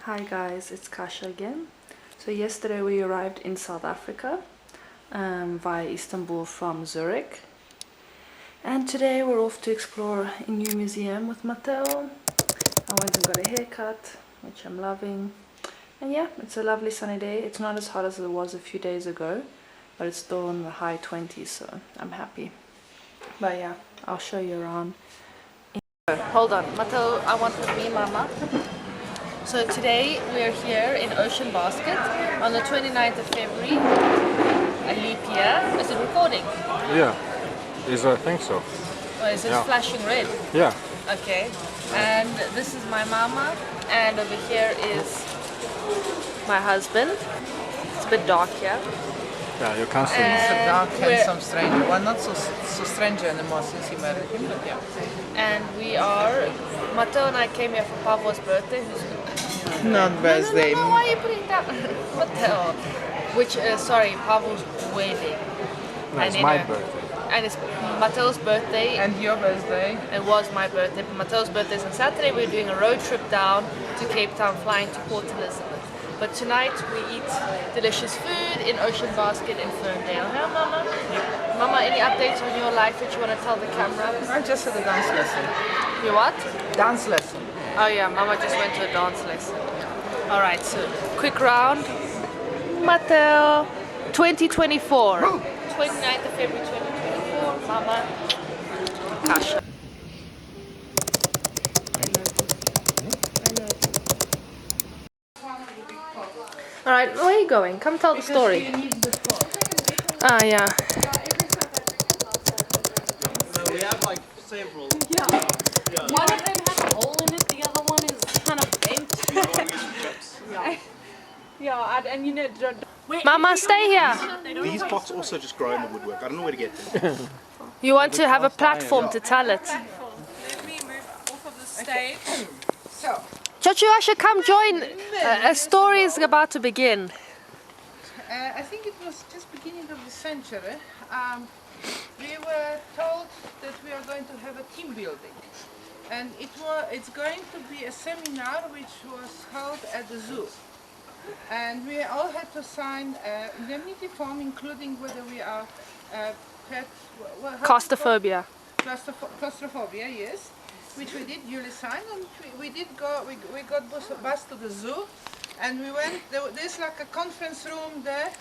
Hi guys, it's Kasha again. So yesterday we arrived in South Africa via Istanbul from Zurich. And today we're off to explore a new museum with Matteo. I went and got a haircut, which I'm loving. And yeah, it's a lovely sunny day. It's not as hot as it was a few days ago, but it's still in the high 20s, so I'm happy. But yeah, I'll show you around. Hold on, Matteo, I want with me, Mama. So today we are here in Ocean Basket on the 29th of February, a leap year. Is it recording? Yeah, I think so. Or is it flashing red? Yeah. Okay, and this is my mama, and over here is my husband. It's a bit dark here. Yeah, you can't see. It's a dark, handsome stranger. Well, not so stranger anymore since he married him, but yeah. And we are, Matteo and I came here for Pavo's birthday. Not birthday. No, why are you putting that? Matteo. Which, sorry, Pavo's wedding. No, it's my birthday. And it's Matteo's birthday. And your birthday. It was my birthday, but Matteo's birthday is on Saturday. We're doing a road trip down to Cape Town, flying to Port Elizabeth. But tonight we eat delicious food in Ocean Basket in Ferndale. Huh, Mama? Yep. Mama, any updates on your life that you want to tell the camera? I just had a dance lesson. You what? Dance lesson. Oh yeah, Mama just went to a dance lesson. Alright, so quick round. Matteo, 2024. 29th of February 2024. Mama. Kasha. Alright, where are you going? Come tell the story. Ah, yeah. So we have like several. Yeah. One of them has a hole in it, the other one is kind of bent. Yeah, and you know... Wait, Mama, stay here. These pots also just grow in the woodwork. I don't know where to get them. You want to have a platform to tell it. Let me move off of the stage. So, Joshua, come join. A story is about to begin. I think it was just beginning of the century. We were told that we are going to have a team building. And it's going to be a seminar which was held at the zoo. And we all had to sign an indemnity form, including whether we are Claustrophobia. Claustrophobia, yes, which we did duly sign, and we did go. We got bus to the zoo, and we went. There's like a conference room there,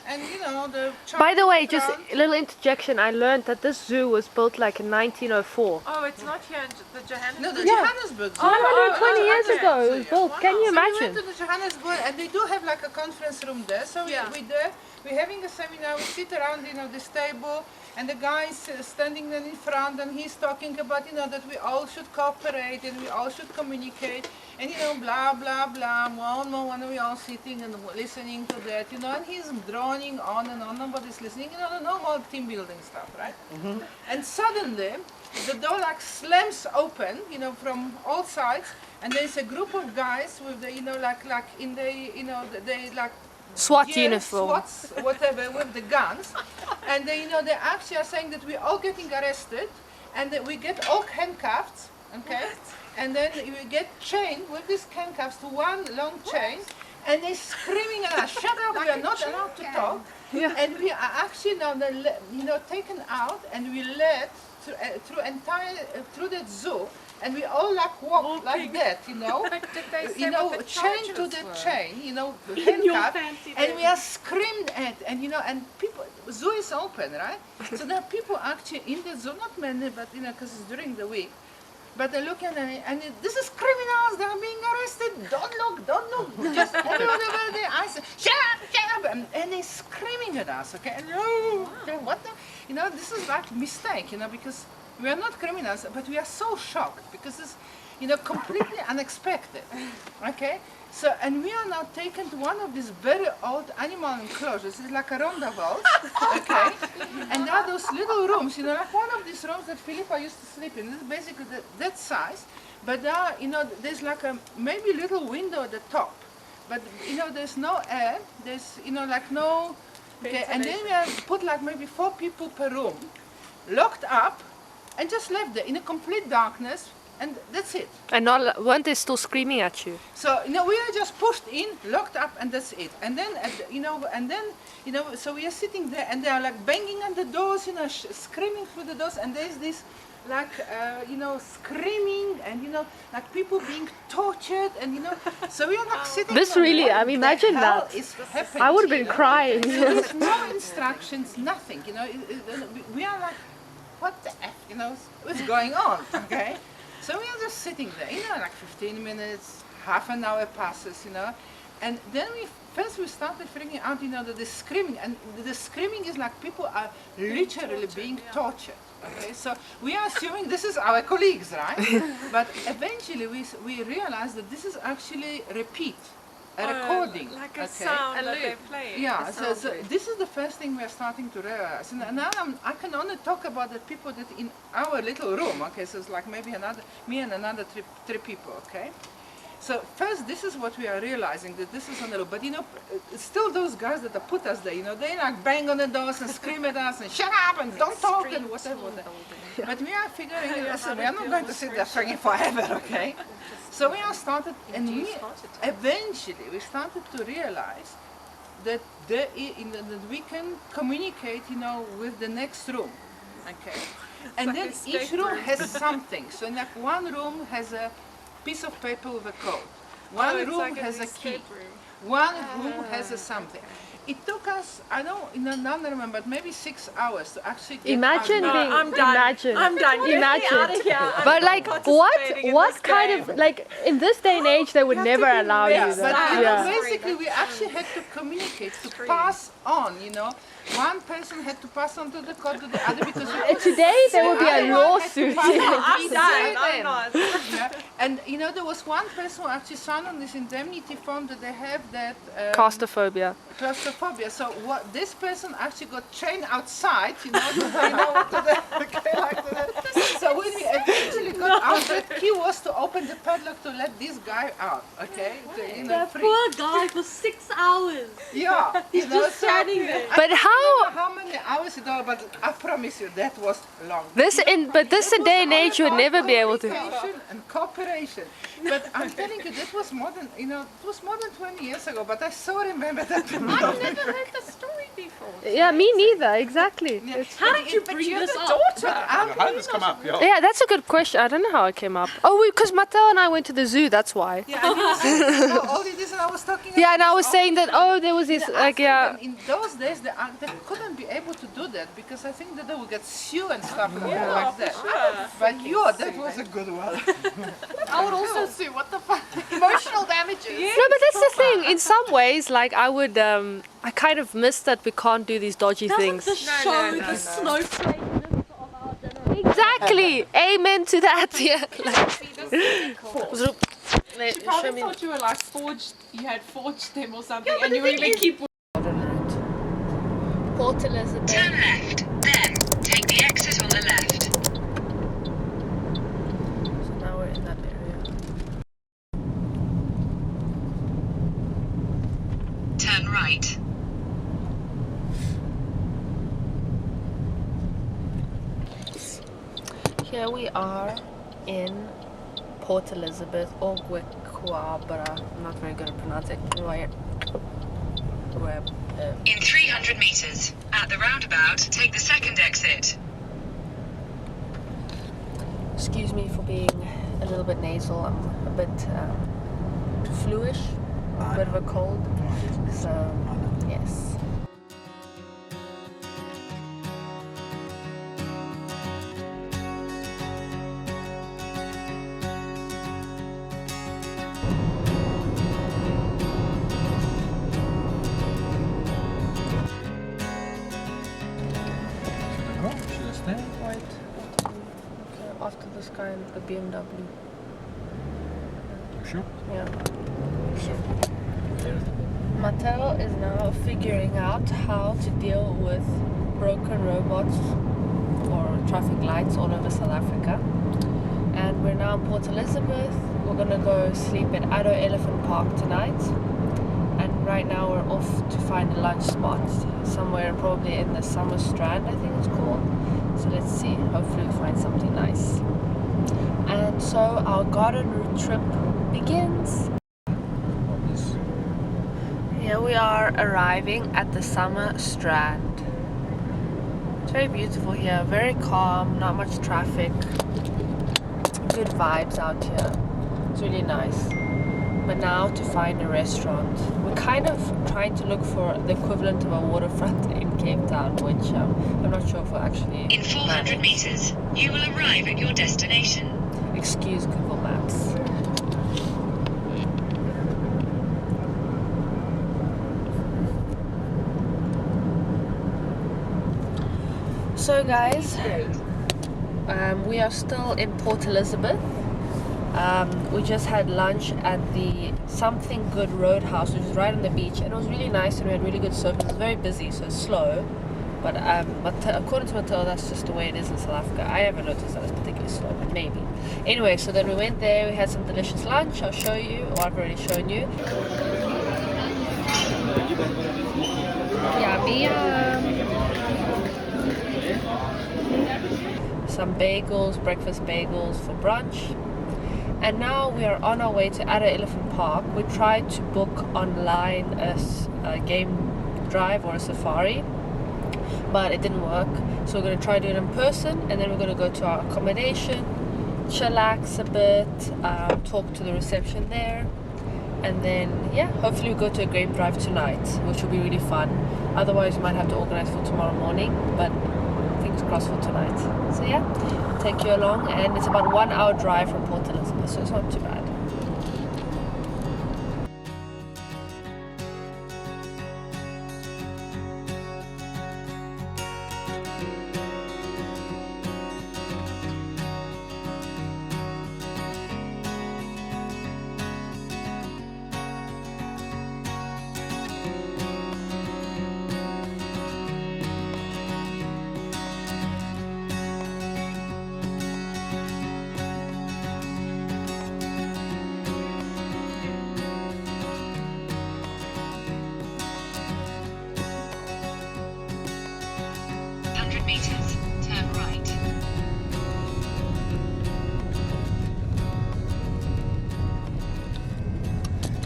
and you know the. By the way, just a little interjection. I learned that this zoo was built like in 1904. Oh, it's not here in the Johannesburg. No, the Johannesburg Zoo. 120 years ago it was built. Can you So we imagine? went to the Johannesburg, and they do have like a conference room there. So we're having a seminar. We sit around, this table, and the guy is standing then in front, and he's talking about, that we all should cooperate and we all should communicate, and blah blah blah. One we all sitting and listening to that, and he's droning on and on. Nobody's listening. The normal team building stuff, right? Mm-hmm. And suddenly, the door like slams open, from all sides, and there's a group of guys with the, like in the, they like. SWAT uniform. SWATs, whatever, with the guns, and they actually are saying that we're all getting arrested, and that we get all handcuffed, okay, and then we get chained with these handcuffs to one long chain, and they're screaming at us, "Shut up! We are not allowed to talk." Yeah. And we are actually now, taken out, and we led through that zoo. And we all like walk like that, chained to the chain, handcuffed, and we are screamed at, and people, zoo is open, right? So there are people actually in the zoo, not many, but because it's during the week, but they're looking at it, and this is criminals, they are being arrested, don't look, just everyone over there, I say, shut up, and they're screaming at us, okay, and what the, this is like mistake, because we are not criminals, but we are so shocked because it's, completely unexpected. Okay, so and we are now taken to one of these very old animal enclosures. It's like a roundabout. Okay, and there are those little rooms. Like one of these rooms that Philippa used to sleep in. It's basically that size, but there are, there's like a maybe little window at the top, but there's no air. There's like no. Okay, and then we have put like maybe 4 people per room, locked up. And just left there in a complete darkness, and that's it. And not, weren't they still screaming at you? So we are just pushed in, locked up, and that's it. And then so we are sitting there, and they are like banging on the doors, screaming through the doors, and there's this like screaming, and like people being tortured, and so we are like sitting. This there, really, what imagine the hell that. is happening? I would have been crying. There's no instructions, nothing. We are like, what the f, what's going on? Okay. So we are just sitting there, like 15 minutes, half an hour passes, and then we started figuring out, that the screaming, and the screaming is like people are literally being tortured. Okay, so we are assuming this is our colleagues, right? But eventually we realized that this is actually a recording. Like a sound that they play. Yeah, so this is the first thing we are starting to realize. And now I can only talk about the people that in our little room, okay, so it's like maybe me and another three people, okay? So first, this is what we are realizing, that this is on the loop. But still those guys that have put us there, they like bang on the doors and scream at us and shut up and don't talk and whatever. But we are figuring, listen, we are not going to sit there singing forever, okay? So we are started, and eventually we started to realize that that we can communicate, with the next room, okay? And then each room has something. So like one room has a piece of paper with a code. One room has a key. One room has a something. It took us, I don't remember, but maybe 6 hours to actually get Imagine out. being, I'm done. imagine. I'm done. Get me out of here. I'm But not like, participating in what this kind game. of, like, in this day and age, they would never allow Yeah, you but that. basically we actually had to communicate, to pass on, One person had to pass on to the code to the other because Today there would be a lawsuit. I'm done. I'm not. And there was one person who actually signed on this indemnity form that they have that Claustrophobia. claustrophobia. So what this person actually got trained outside, to what to do. Okay, like that. So when we eventually got out, the key was to open the padlock to let this guy out. Okay, That poor guy for 6 hours. Yeah, He's just standing there. But how many hours it all? But I promise you, that was long. this day and age, you would never be able to. Communication and cooperation. But I'm telling you, that was more than it was more than 20 years ago. But I so remember that. I've never heard the story before. Yeah, me neither. Exactly. How did you bring this up? How did this come up? Yeah. Yeah, that's a good question. I don't know how it came up. Oh, because Mattel and I went to the zoo. That's why. All it is, and I was talking. Yeah, and I was saying that. Oh, there was this. Like, yeah. In those days, they couldn't be able to do that because I think that they would get sued and stuff like that. But that was a good one. I would also sue. What the fuck? Emotional damages. No, but that's the thing. In some ways, like I would, I kind of miss that we can't do these dodgy things. The show, the snowflakeness of our generation. Exactly. Amen to that. Yeah. She probably thought you were like forged. You had forged them or something, and you would even keep. Port Elizabeth. Turn left, then take the exit on the left. So now we're in that area. Turn right. Here we are in Port Elizabeth or Gwekwabra. I'm not very good at pronouncing. In 300 meters, at the roundabout, take the second exit. Excuse me for being a little bit nasal. I'm a bit fluish, a bit of a cold. So, yes. Should I stand? Right. Okay, after this guy in the BMW. Sure. Yeah. Mateo is now figuring out how to deal with broken robots or traffic lights all over South Africa. And we're now in Port Elizabeth. We're gonna go sleep at Addo Elephant Park tonight. And right now we're off to find a lunch spot somewhere probably in the Summer Strand, I think it's called. So let's see. Hopefully we find something nice. And so our garden route trip begins. Here we are arriving at the summer strand. It's very beautiful here, very calm, not much traffic. Good vibes out here. It's really nice. But now to find a restaurant. We're kind of trying to look for the equivalent of a waterfront in Cape Town, which I'm not sure if we'll actually In 400 manage. meters, you will arrive at your destination. Excuse Google Maps. So guys, we are still in Port Elizabeth. We just had lunch at the Something Good Roadhouse, which is right on the beach, and it was really nice and we had really good service. It was very busy, so it's slow. But according to Matilda, that's just the way it is in South Africa. I haven't noticed that it's particularly slow, but maybe. Anyway, so then we went there, we had some delicious lunch. I'll show you, or I've already shown you. Yummy. Some bagels, breakfast bagels for brunch. And now we are on our way to Adder Elephant Park. We tried to book online a game drive or a safari, but it didn't work. So we're going to try to do it in person, and then we're going to go to our accommodation, chillax a bit, talk to the reception there, and then yeah, hopefully we go to a game drive tonight, which will be really fun. Otherwise we might have to organize for tomorrow morning, but fingers crossed for tonight. So yeah, take you along, and it's about 1 hour drive from Port Elizabeth, so it's not too bad. Meters, turn right.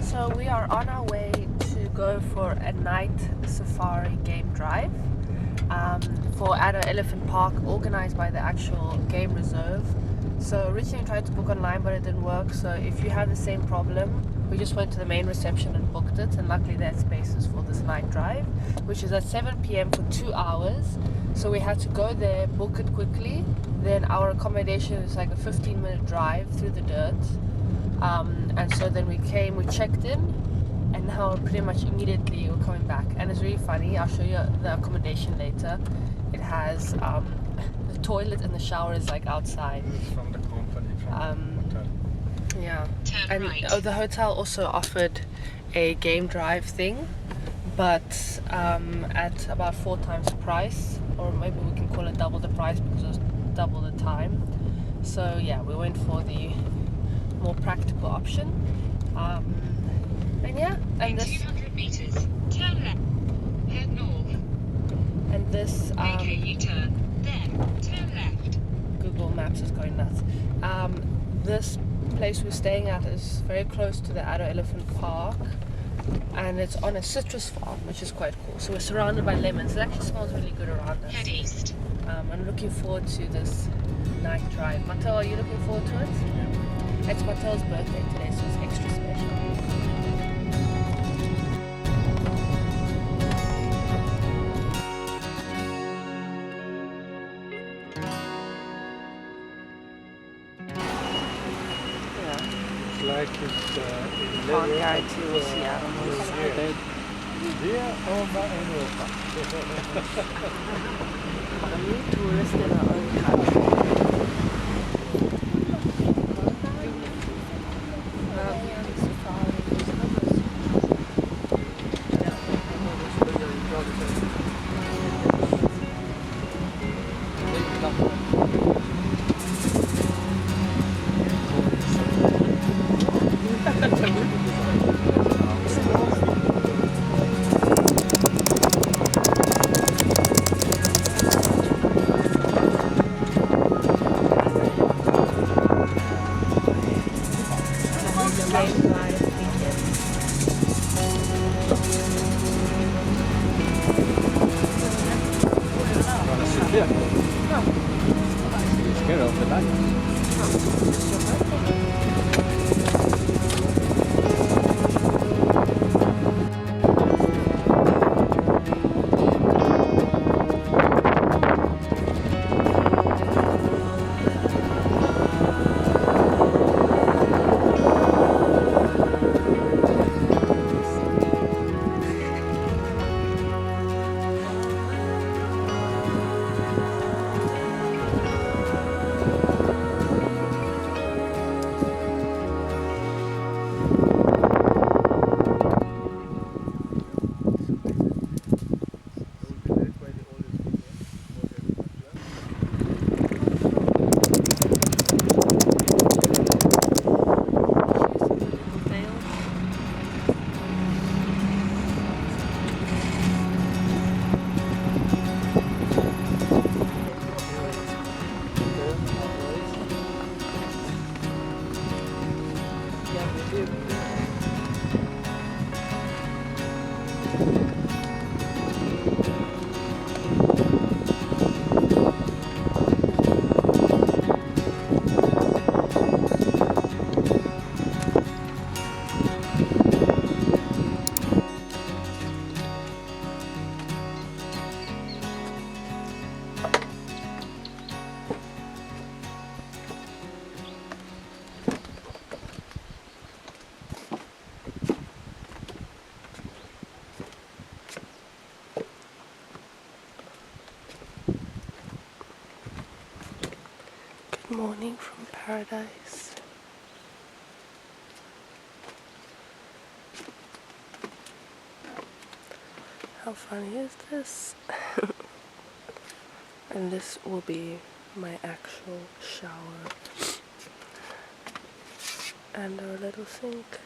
So we are on our way to go for a night safari game drive for Adder Elephant Park, organized by the actual game reserve. So originally we tried to book online, but it didn't work. So if you have the same problem, we just went to the main reception and booked it, and luckily they had spaces for this night drive, which is at 7 p.m. for 2 hours. So we had to go there, book it quickly. Then our accommodation is like a 15-minute drive through the dirt. And so then we checked in, and now pretty much immediately we're coming back. And it's really funny, I'll show you the accommodation later. It has the toilet and the shower is like outside. From the company, from the hotel. Yeah. Turn And right. the hotel also offered a game drive thing, but at about 4 times the price, or maybe we can call it double the price because it was double the time. So yeah, we went for the more practical option. And yeah, and In this 200 meters, turn left. Head north. and this Make a U-turn. Then turn left. Google Maps is going nuts. This place we're staying at is very close to the Adder Elephant Park, and it's on a citrus farm, which is quite cool. So we're surrounded by lemons. It actually smells really good around us. Head east. I'm looking forward to this night drive. Matel, are you looking forward to it? It's Matel's birthday today, so it's extra special. Like it's Can't guarantee we'll see animals. Here over in Europa. A new tourist in our own country. Good morning from paradise. How funny is this? And this will be my actual shower and our little sink.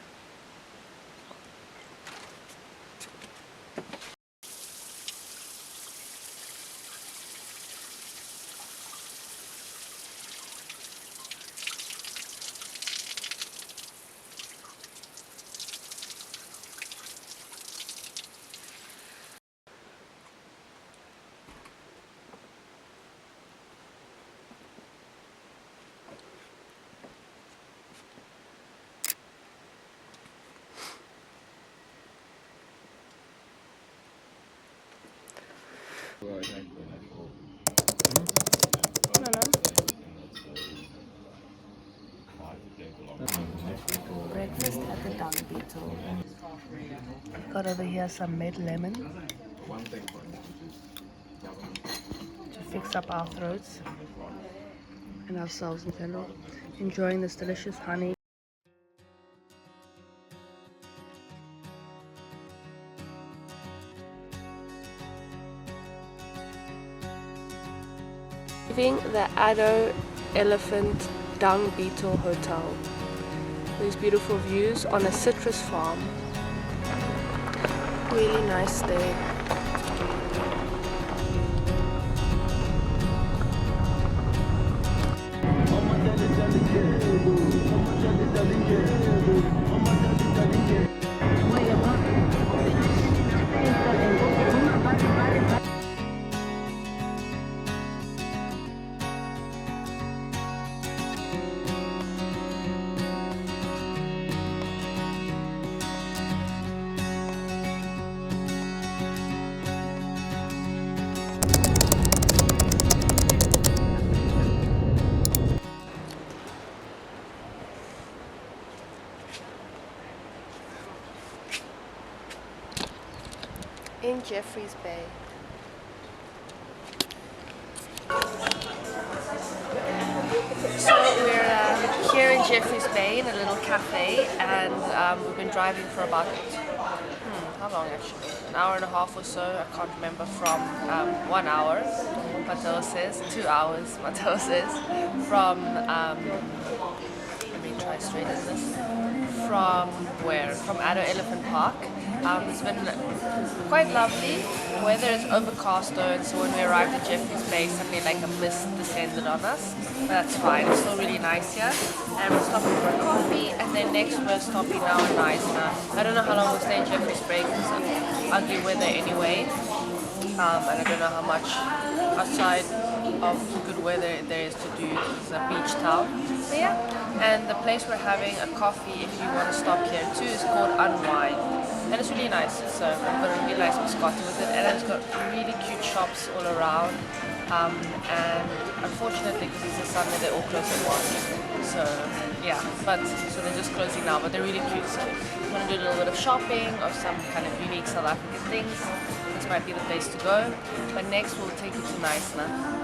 Breakfast at the Dung Beetle. Got over here some mid lemon to fix up our throats and ourselves in general. Enjoying this delicious honey. Leaving the Addo Elephant Dung Beetle Hotel. These beautiful views on a citrus farm. Really nice day. In Jeffreys Bay. So we're here in Jeffreys Bay in a little cafe, and we've been driving for about how long actually? An hour and a half or so. I can't remember. From 1 hour, Mateo says. 2 hours, Mateo says. From let me try straighten this. From where? From Addo Elephant Park. It's been quite lovely. The weather is overcast though, and so when we arrived at Jeffreys Bay, suddenly like a mist descended on us. But that's fine, it's still really nice here. And we're stopping for a coffee, and then next we're stopping now in Neisner. I don't know how long we'll stay in Jeffreys Bay because it's ugly weather anyway. And I don't know how much outside of good weather there is to do. It's a beach town. But yeah, and the place we're having a coffee, if you want to stop here too, is called Unwind. And it's really nice. So I've got a really nice biscotti with it, and it's got really cute shops all around. And unfortunately, because it's a Sunday, they all close at 1. So yeah, so they're just closing now, but they're really cute. So if you want to do a little bit of shopping of some kind of unique South African things, this might be the place to go. But next we'll take you to Knysna.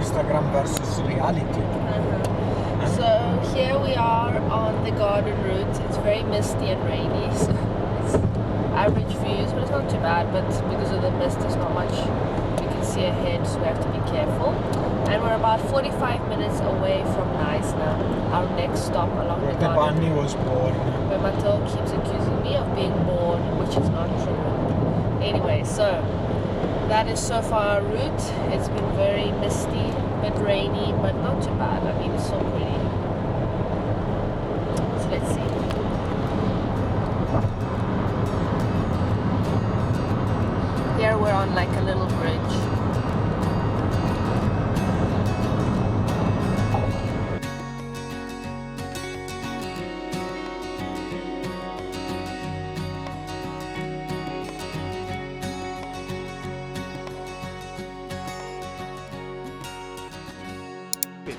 Instagram versus reality. So here we are on the garden route. It's very misty and rainy, so it's average views, but it's not too bad. But because of the mist, there's not much we can see ahead, so we have to be careful. And we're about 45 minutes away from Knysna, our next stop along Where the the garden. bunny was born. Where Matteo keeps accusing me of being bored, which is not true. Anyway, so that is so far our route. It's been very misty, a bit rainy, but not too bad. I mean, it's so pretty. So let's see. Here we're on like a little bridge.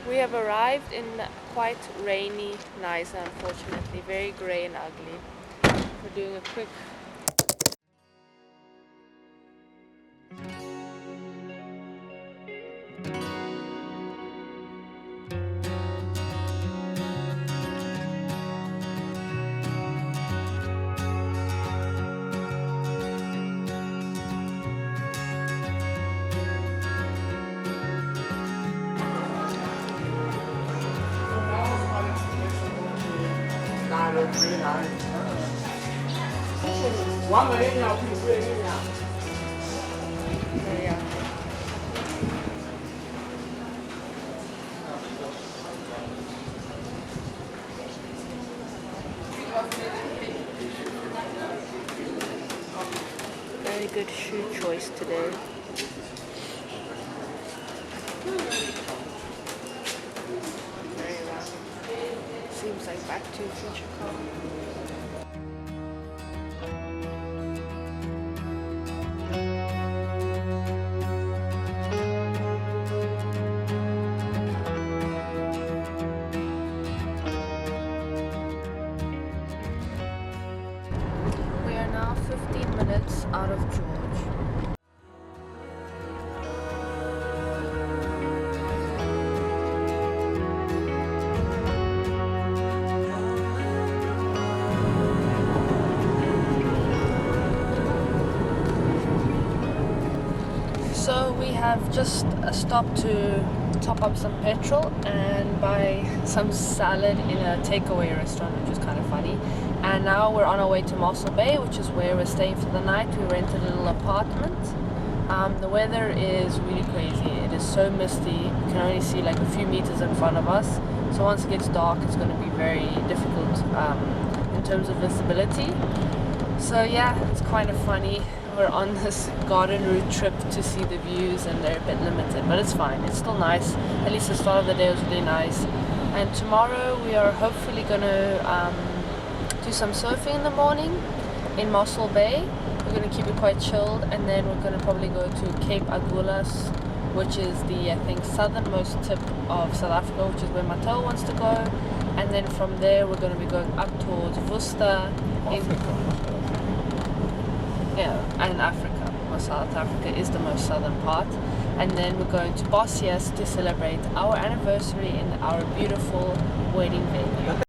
We have arrived in quite rainy Knysna, unfortunately, very grey and ugly. We're doing a quick very good shoe choice today. Very round. Seems like Back to the Future car. We are now 15 minutes out of George. So we have just stopped to top up some petrol and buy some salad in a takeaway restaurant, which was kind of funny. And now we're on our way to Mossel Bay, which is where we're staying for the night. We rented a little apartment. The weather is really crazy. It is so misty. You can only see like a few meters in front of us. So once it gets dark, it's going to be very difficult in terms of visibility. So yeah, it's kind of funny. We're on this garden route trip to see the views, and they're a bit limited, but it's fine. It's still nice. At least the start of the day was really nice. And tomorrow we are hopefully going to do some surfing in the morning in Mossel Bay. We're going to keep it quite chilled, and then we're going to probably go to Cape Agulhas, which is the, I think, southernmost tip of South Africa, which is where Matteo wants to go. And then from there we're going to be going up towards Worcester and Africa. Well, South Africa is the most southern part. And then we're going to Bossias to celebrate our anniversary in our beautiful wedding venue.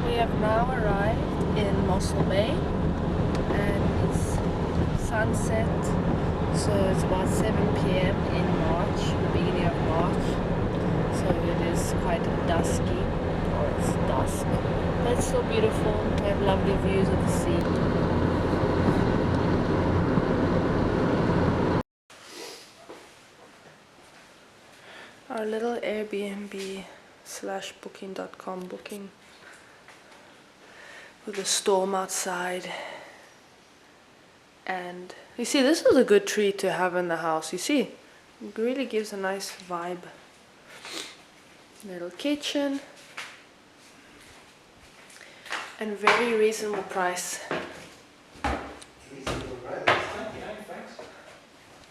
We have now arrived in Mossel Bay, and it's sunset, so it's about 7 p.m. in March, the beginning of March. So it is quite dusky, or it's dusk, but it's still beautiful. We have lovely views of the sea. our little Airbnb slash booking.com booking with a storm outside. And you see, this is a good tree to have in the house. You see, it really gives a nice vibe. Little kitchen and very reasonable price.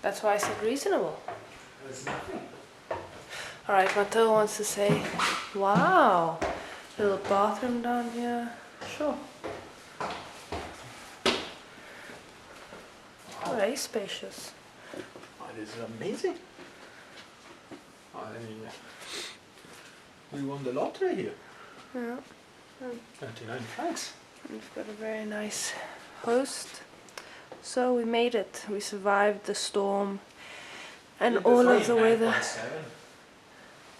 That's why I said reasonable. Alright, Matteo wants to say, wow, little bathroom down here. Sure. Very spacious. Oh, this is amazing. We won the lottery here. Yeah. 29 francs. We've got a very nice host. So we made it. We survived the storm and all of the weather. 9.7.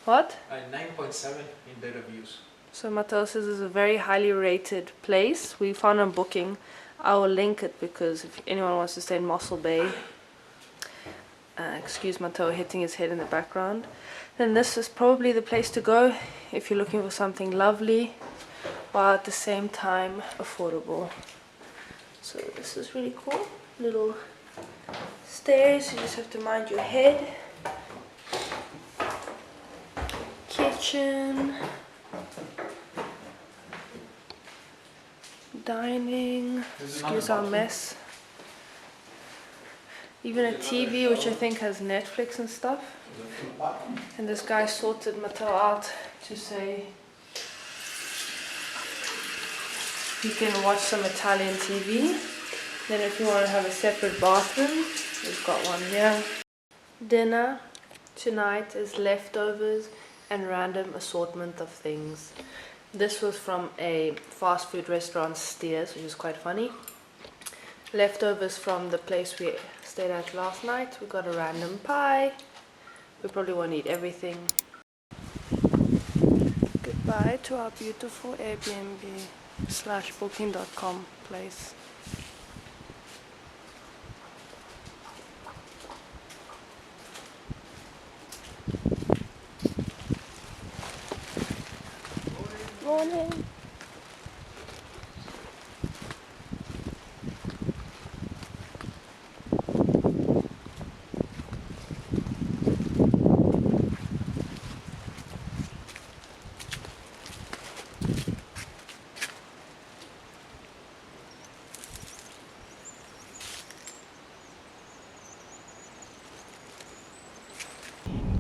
What? 9.7 in better views. So Matteo says it's a very highly rated place. We found on booking. I will link it because if anyone wants to stay in Mossel Bay, excuse Matteo hitting his head in the background, then this is probably the place to go if you're looking for something lovely while at the same time affordable. So this is really cool. Little stairs, you just have to mind your head. Kitchen. Dining. Excuse our mess. Even a TV, which I think has Netflix and stuff. And this guy sorted Matteo out to say you can watch some Italian TV. Then if you want to have a separate bathroom, we've got one here. Dinner tonight is leftovers and random assortment of things. This was from a fast food restaurant, Steers, which is quite funny. Leftovers from the place we stayed at last night. We got a random pie. We probably won't eat everything. Goodbye to our beautiful Airbnb slash booking.com place. Morning.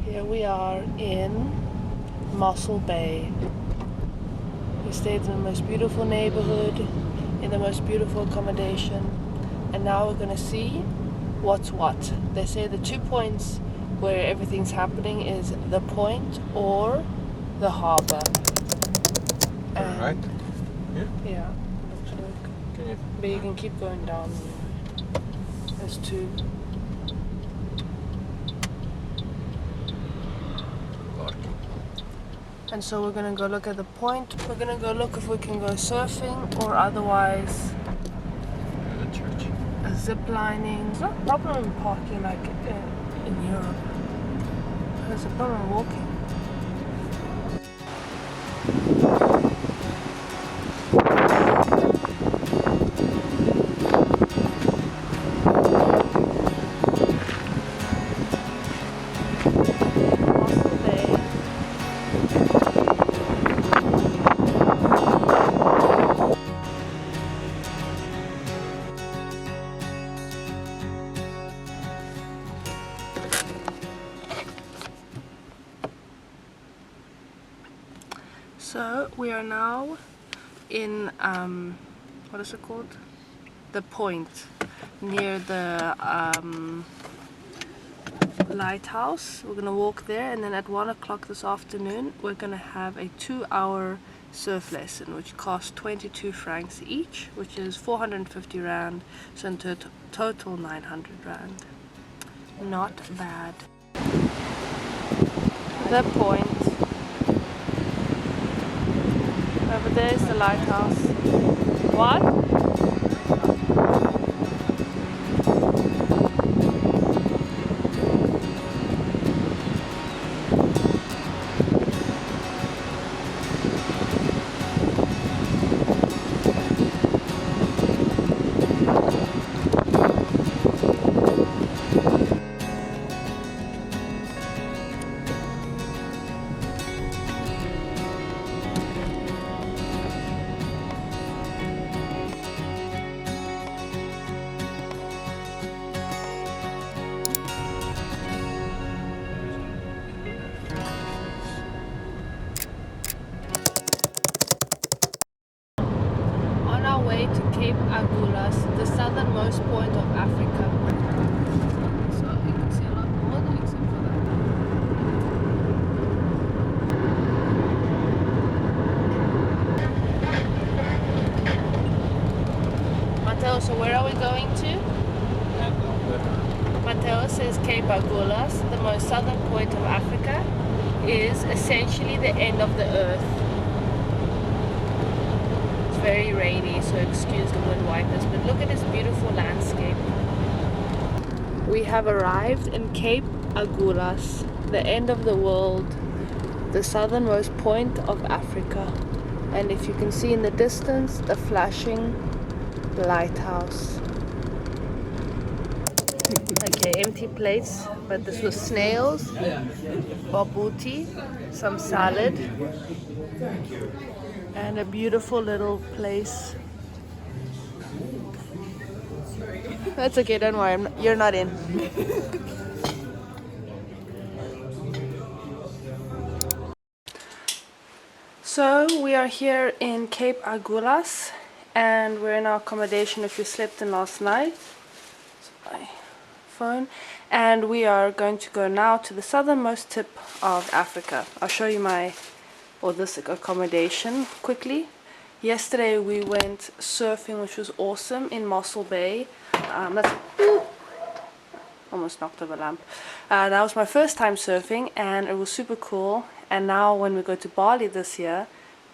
Here we are in Mossel Bay. We stayed in the most beautiful neighborhood, in the most beautiful accommodation, and now we're gonna see what's what. They say the 2 points where everything's happening is the point or the harbor. Right? Yeah, looks like. But you can keep going down. There's two. And so we're gonna go look at the point. We're gonna go look if we can go surfing or otherwise Church. zip lining. It's not a problem in parking like in Europe. There's a problem walking. So we are now in what is it called? The point near the lighthouse. We're gonna walk there, and then at 1 o'clock this afternoon we're gonna have a 2-hour surf lesson, which costs 22 francs each, which is 450 rand, so in total 900 rand. Not bad. The point. Over there is the lighthouse. What? Agulhas, the southernmost point of Africa. So you can see a lot more except for that. Mateo, so where are we going to? Mateo says Cape Agulhas, the most southern point of Africa, is essentially the end of the earth. It's very rainy, so excuse the wind wipers, but look at this beautiful landscape. We have arrived in Cape Agulhas, the end of the world, the southernmost point of Africa. And if you can see in the distance, the flashing lighthouse. Okay, empty plates, but this was snails, babuti, some salad, and a beautiful little place. That's okay, don't worry, you're not in. So we are here in Cape Agulhas and we're in our accommodation if you slept in last night. My phone. And we are going to go now to the southernmost tip of Africa. I'll show you this accommodation quickly. Yesterday we went surfing, which was awesome, in Mossel Bay. Almost knocked over a lamp. That was my first time surfing and it was super cool. And now when we go to Bali this year,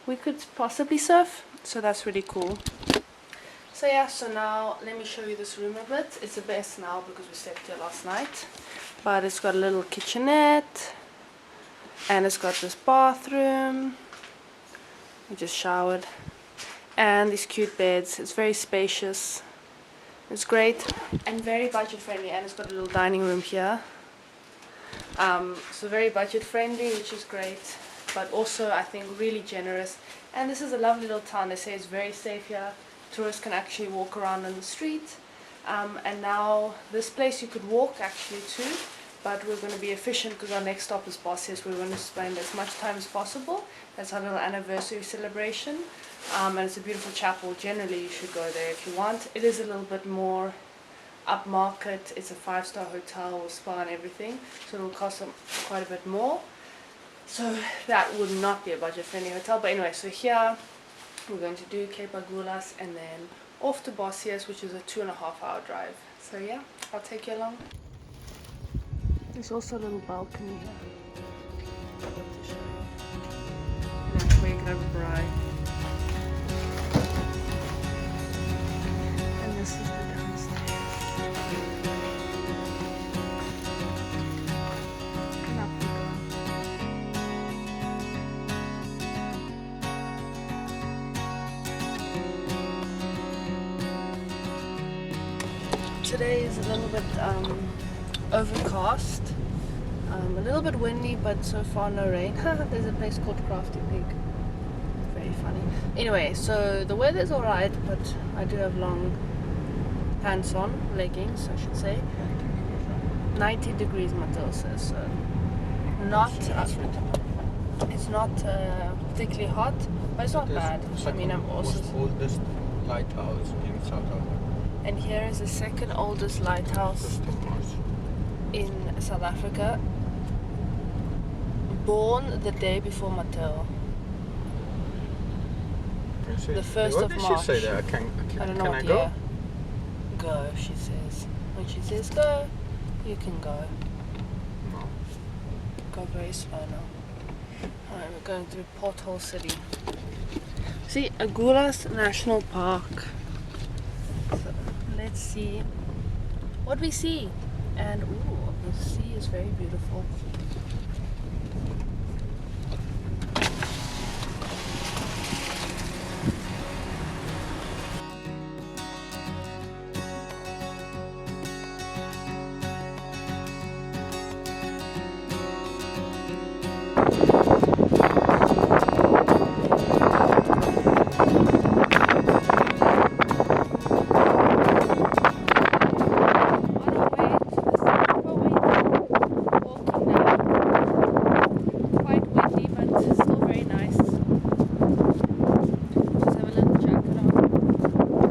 we could possibly surf. So that's really cool. So yeah, so now let me show you this room a bit. It's the best now because we slept here last night. But it's got a little kitchenette. And it's got this bathroom. We just showered. And these cute beds. It's very spacious. It's great and very budget friendly. And it's got a little dining room here. So very budget friendly, which is great, but also I think really generous. And this is a lovely little town. They say it's very safe here. Tourists can actually walk around on the street. And now this place you could walk actually too, but we're going to be efficient because our next stop is Bossius. We're going to spend as much time as possible. That's our little anniversary celebration. And it's a beautiful chapel. Generally you should go there if you want. It is a little bit more upmarket. It's a 5-star hotel with spa and everything, so it'll cost them quite a bit more. So that would not be a budget friendly hotel. But anyway, so here we're going to do Cape Agulhas and then off to Bossius, which is a 2.5-hour drive. So yeah, I'll take you along. There's also a little balcony here. I'd love to show you. And that's where you can have a braai. And this is the downstairs. And up we go. Today is a little bit overcast, a little bit windy, but so far no rain. There's a place called Crafty Pig. Very funny. Anyway, so the weather's alright, but I do have long pants on, leggings I should say. 90 degrees Mateo says, so not it's not particularly hot, but it's not bad. I mean, I'm also oldest lighthouse in South Africa. And here is the second oldest lighthouse in South Africa, born the day before Mateo. The 1st of March. What did she say there? I don't know what go? year. Go, she says. When she says go, you can go. No. Go very slow now. Alright, we're going through Pothole City. See, Agulhas National Park. So, let's see what we see. And ooh, the sea is very beautiful.